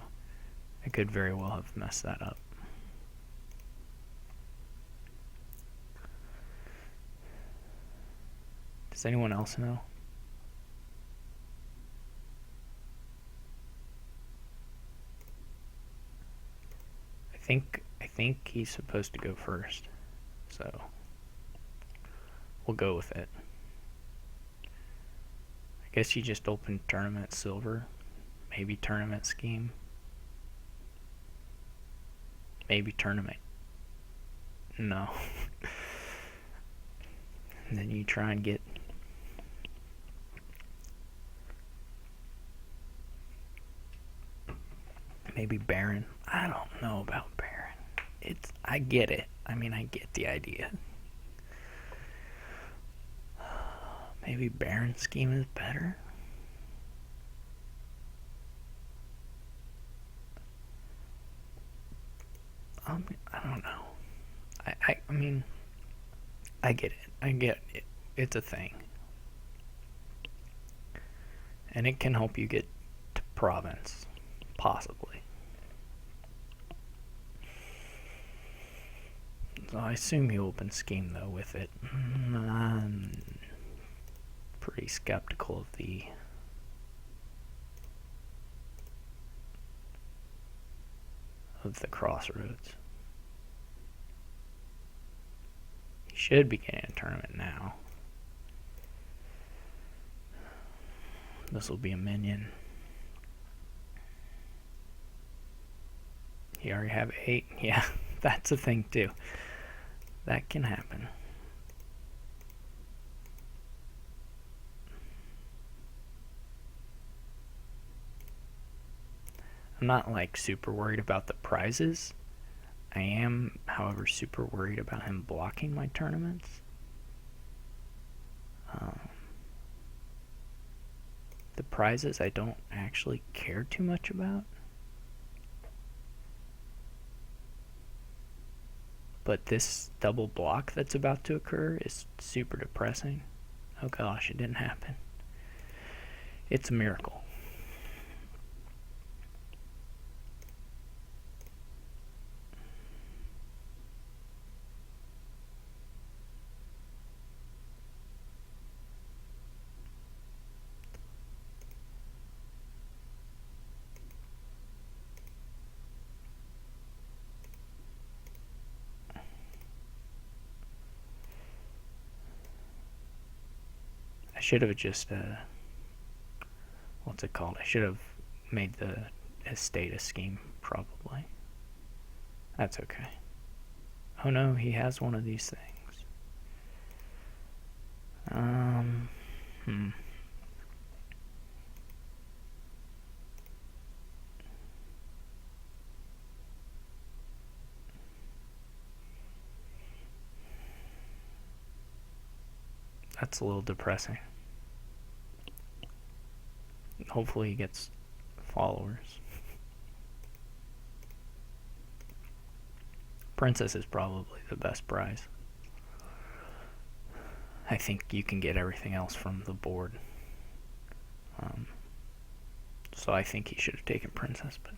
I could very well have messed that up. Does anyone else know? I think he's supposed to go first, so we'll go with it. I guess he just opened tournament silver, maybe tournament scheme, maybe tournament. No. And then you try and get maybe Baron. I don't know about Baron. I get it. I mean, I get the idea. Maybe Baron scheme is better. I don't know. I mean, I get it. I get it. It's a thing. And it can help you get to province, possibly. So I assume he opened scheme though with it. I'm pretty skeptical of the crossroads. He should be getting a tournament now. This will be a minion. You already have 8. Yeah, that's a thing too. That can happen. I'm not like super worried about the prizes. I am, however, super worried about him blocking my tournaments. The prizes I don't actually care too much about. But this double block that's about to occur is super depressing. Oh gosh, it didn't happen. It's a miracle. I should have just, what's it called? I should have made the estate a scheme, probably. That's okay. Oh no, he has one of these things. That's a little depressing. Hopefully he gets followers. Princess is probably the best prize. I think you can get everything else from the board. So I think he should have taken Princess, but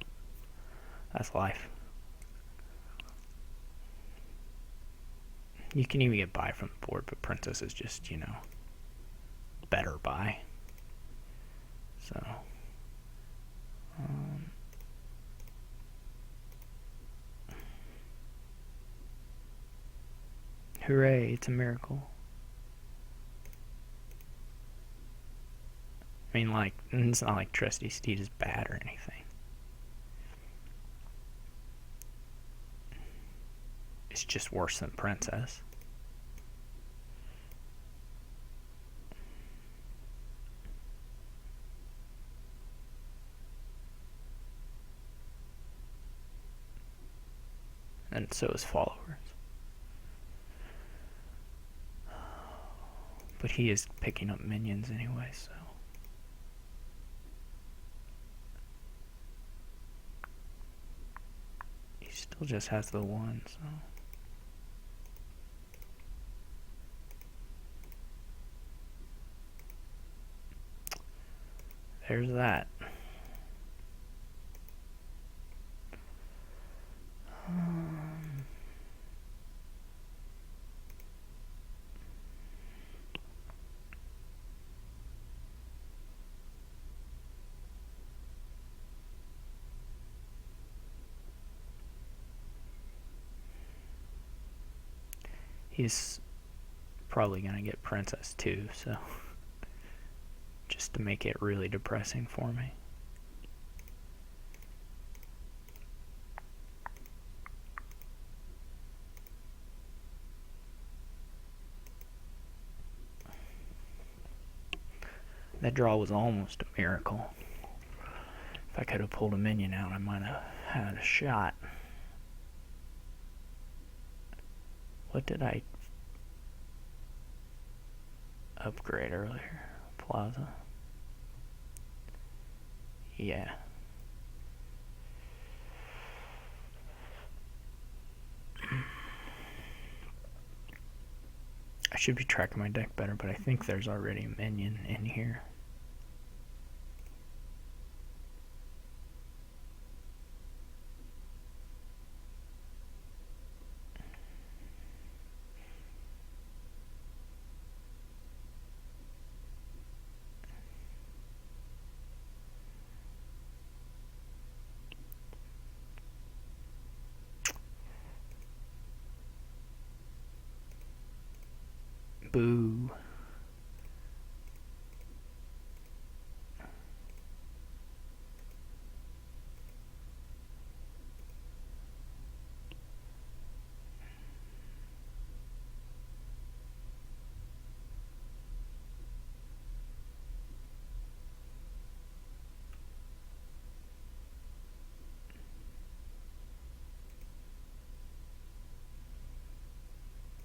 that's life. You can even get buy from the board, but Princess is just, better buy. So, hooray, it's a miracle. I mean, it's not like Trusty Steed is bad or anything. It's just worse than Princess. And so is followers. But he is picking up minions anyway, so. He still just has the one, so. There's that. He's probably gonna get Princess too, so just to make it really depressing for me. That draw was almost a miracle. If I could have pulled a minion out, I might have had a shot. What did I upgrade earlier? Plaza? Yeah. I should be tracking my deck better, but I think there's already a minion in here. Boo.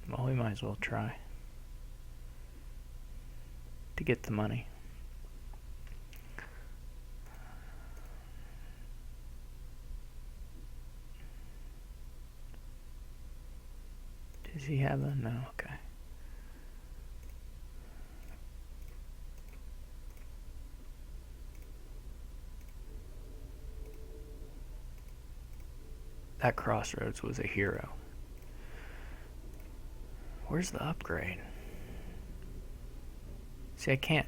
Well, we might as well try to get the money. Does he have a... No, okay. That crossroads was a hero. Where's the upgrade? See, I can't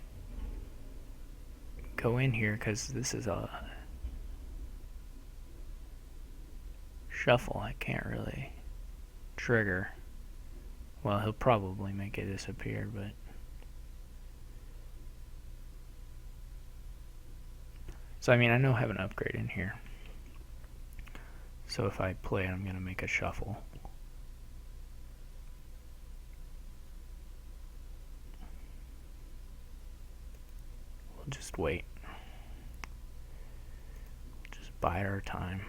go in here because this is a shuffle. I can't really trigger. Well, he'll probably make it disappear, but... So, I mean, I know I have an upgrade in here. So if I play it, I'm going to make a shuffle. We'll just wait. Just bide our time.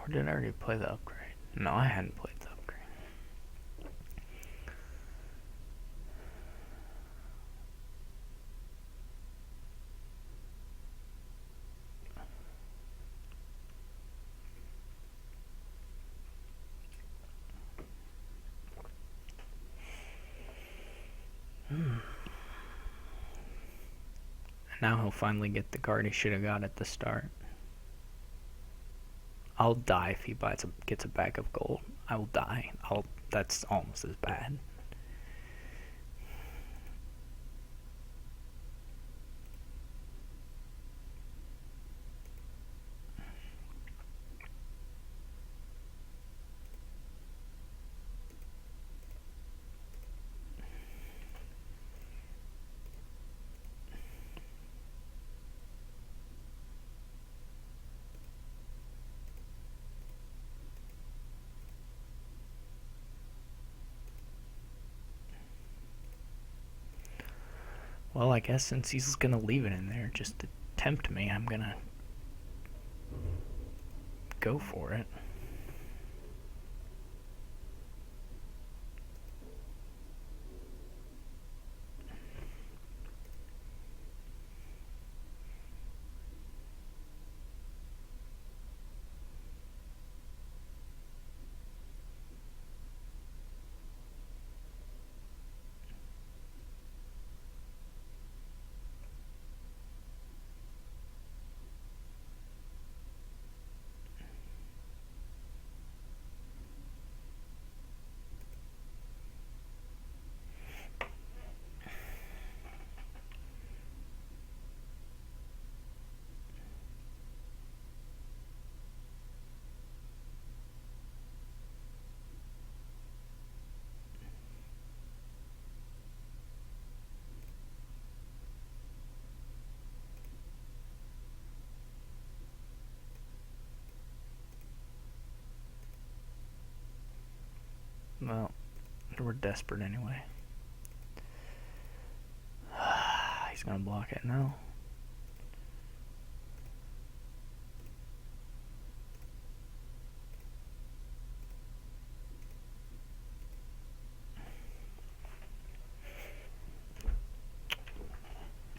Or did I already play the upgrade? No, I hadn't played the upgrade. Now he'll finally get the card he should have got at the start. I'll die if he gets a bag of gold. I will die. That's almost as bad. Well, I guess since he's gonna leave it in there just to tempt me, I'm gonna go for it. Well, we're desperate anyway. He's gonna block it now.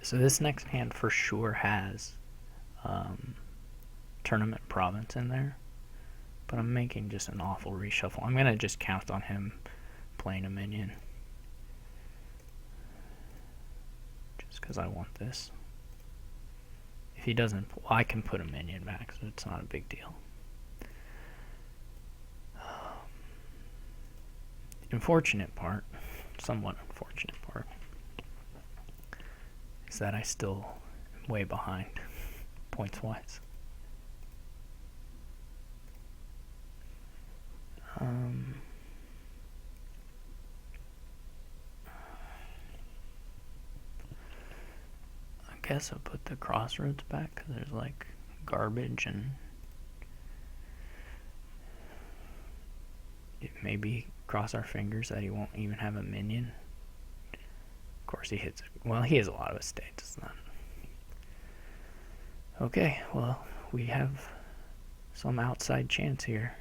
So this next hand for sure has Tournament Province in there. But I'm making just an awful reshuffle. I'm going to just count on him playing a minion. Just because I want this. If he doesn't, well, I can put a minion back, so it's not a big deal. The unfortunate part, somewhat unfortunate part, is that I still am way behind, points-wise. I guess I'll put the crossroads back because there's like garbage and maybe cross our fingers that he won't even have a minion. Of course he hits it. Well, he has a lot of estates. It's not. Okay, well, we have some outside chance here.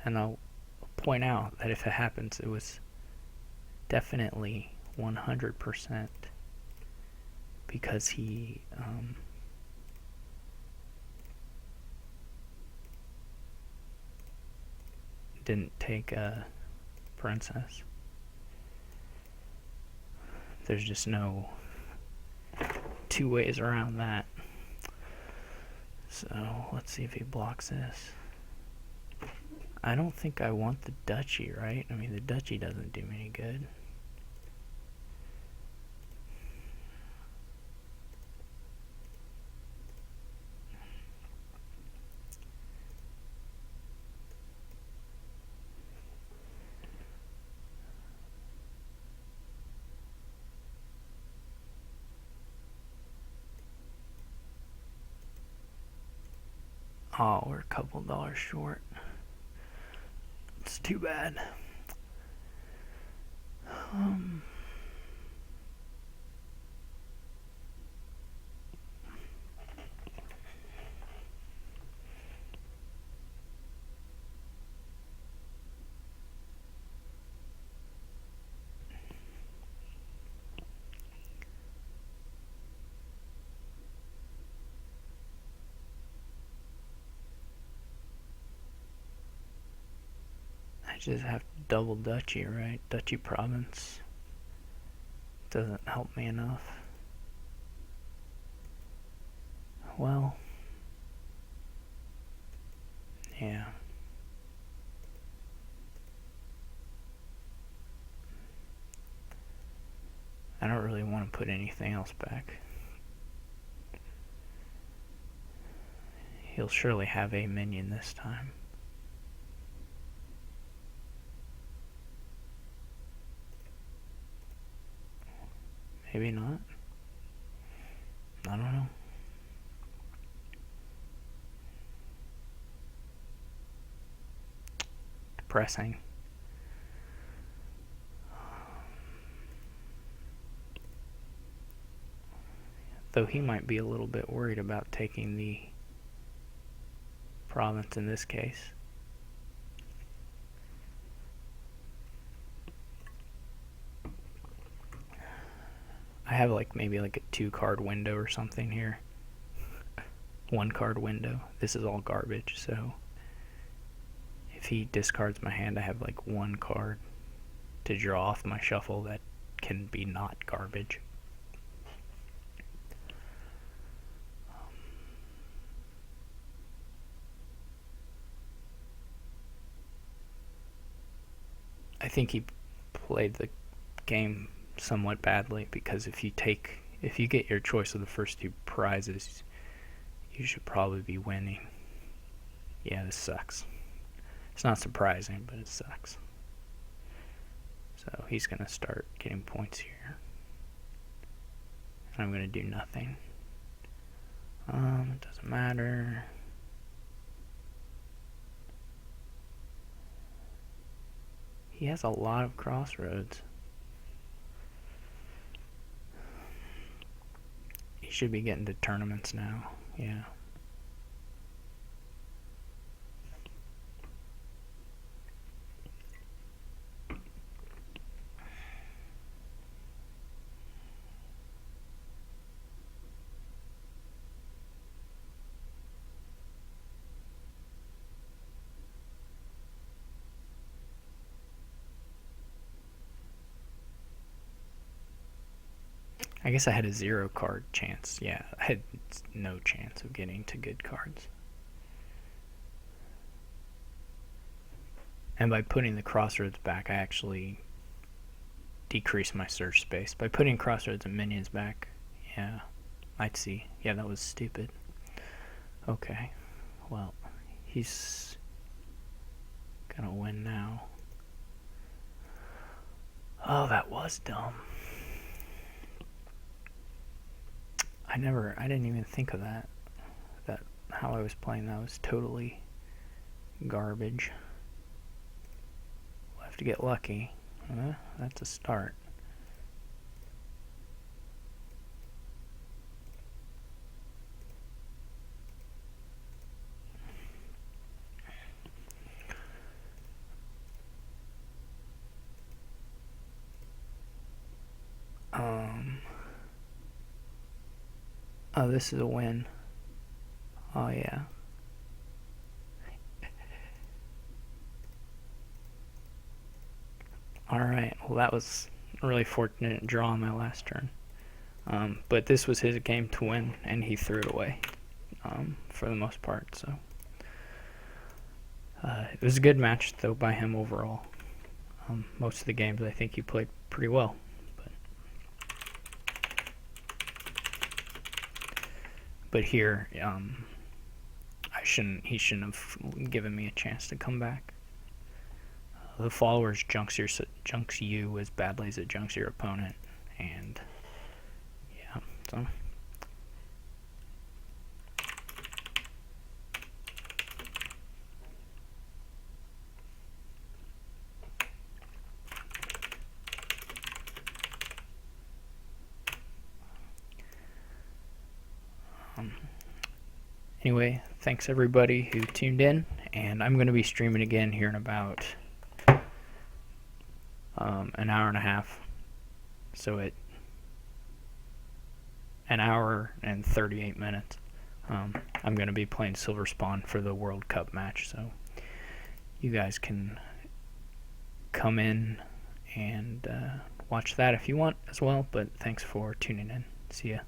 And I'll point out that if it happens, it was definitely 100% because he didn't take a princess. There's just no two ways around that. So let's see if he blocks this. I don't think I want the duchy, right? I mean, the duchy doesn't do me any good. Oh, we're a couple dollars short. It's too bad. I just have double duchy, right? Duchy province doesn't help me enough. Well, yeah. I don't really want to put anything else back. He'll surely have a minion this time. Maybe not. I don't know. Depressing. Though he might be a little bit worried about taking the province in this case. I have like maybe like a 2-card window or something here. 1-card window. This is all garbage, so if he discards my hand, I have like 1 card to draw off my shuffle that can be not garbage. I think he played the game somewhat badly, because if you get your choice of the first 2 prizes, you should probably be winning. Yeah, this sucks. It's not surprising, but it sucks. So he's going to start getting points here. And I'm going to do nothing. It doesn't matter. He has a lot of crossroads. He should be getting to tournaments now. Yeah. I guess I had a 0-card chance. Yeah, I had no chance of getting to good cards. And by putting the crossroads back, I actually decreased my search space. By putting crossroads and minions back, yeah, I'd see. Yeah, that was stupid. Okay, well, he's gonna win now. Oh, that was dumb. I didn't even think of that. That how I was playing that was totally garbage. We'll have to get lucky. That's a start. Oh, this is a win. Oh, yeah. Alright, well that was a really fortunate draw on my last turn. But this was his game to win, and he threw it away for the most part. So it was a good match, though, by him overall. Most of the games, I think he played pretty well. But here, he shouldn't have given me a chance to come back. The followers junks you as badly as it junks your opponent, and yeah, so. Anyway, thanks everybody who tuned in, and I'm going to be streaming again here in about an hour and a half. So an hour and 38 minutes. I'm going to be playing Silver Spawn for the World Cup match, so you guys can come in and watch that if you want as well, but thanks for tuning in. See ya.